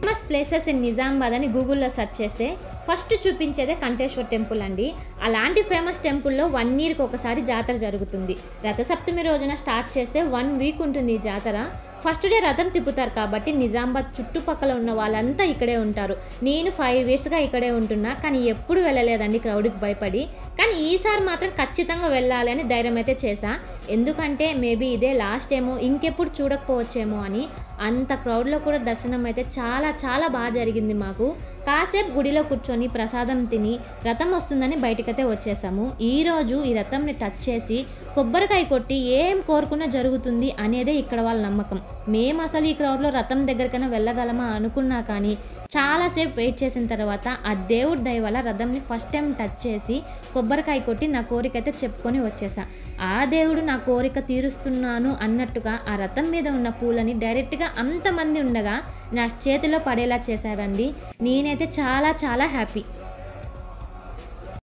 Famous places in Nizamabad అని గూగుల్లో search చేస్తే ఫస్ట్ చూపించేదే కంఠేశ్వర్ టెంపుల్ అండి. అలాంటి ఫేమస్ టెంపుల్లో 1 ఇయర్కి ఒకసారి జాతర జరుగుతుంది. రథసప్తమి రోజున స్టార్ట్ చేస్తే 1 వీక్ ఉంటుంది ఈ జాతర. ఫస్ట్ డే రథం తిప్పుతారు కాబట్టి నిజామాబాద్ చుట్టుపక్కల ఉన్న వాళ్ళంతా ఇక్కడే ఉంటారు. నేను 5 ఇయర్స్గా ఇక్కడే ఉంటున్నా, కానీ ఎప్పుడు వెళ్ళలేదండి క్రౌడ్కి భయపడి. కానీ ఈసారి మాత్రం ఖచ్చితంగా వెళ్ళాలి అని ధైర్యం అయితే చేశా. ఎందుకంటే మేబీ ఇదే లాస్ట్ ఏమో, ఇంకెప్పుడు చూడకపోవచ్చేమో అని. అంత క్రౌడ్లో కూడా దర్శనం అయితే చాలా చాలా బాగా జరిగింది మాకు. కాసేపు గుడిలో కూర్చొని ప్రసాదం తిని రథం వస్తుందని బయటకైతే వచ్చేసాము. ఈరోజు ఈ రథంని టచ్ చేసి కొబ్బరికాయ కొట్టి ఏం కోరుకున్నా జరుగుతుంది అనేదే ఇక్కడ వాళ్ళ నమ్మకం. మేము అసలు ఈ క్రౌడ్లో రథం దగ్గరికైనా వెళ్ళగలమా అనుకున్నా, కానీ చాలాసేపు వెయిట్ చేసిన తర్వాత ఆ దేవుడి దయ వల్ల రథంని ఫస్ట్ టైం టచ్ చేసి కొబ్బరికాయ కొట్టి నా కోరిక అయితే చెప్పుకొని వచ్చేసా. ఆ దేవుడు నా కోరిక తీరుస్తున్నాను అన్నట్టుగా ఆ రథం మీద ఉన్న పూలని డైరెక్ట్గా అంతమంది ఉండగా నా చేతిలో పడేలా చేశారండి. నేనైతే చాలా చాలా హ్యాపీ.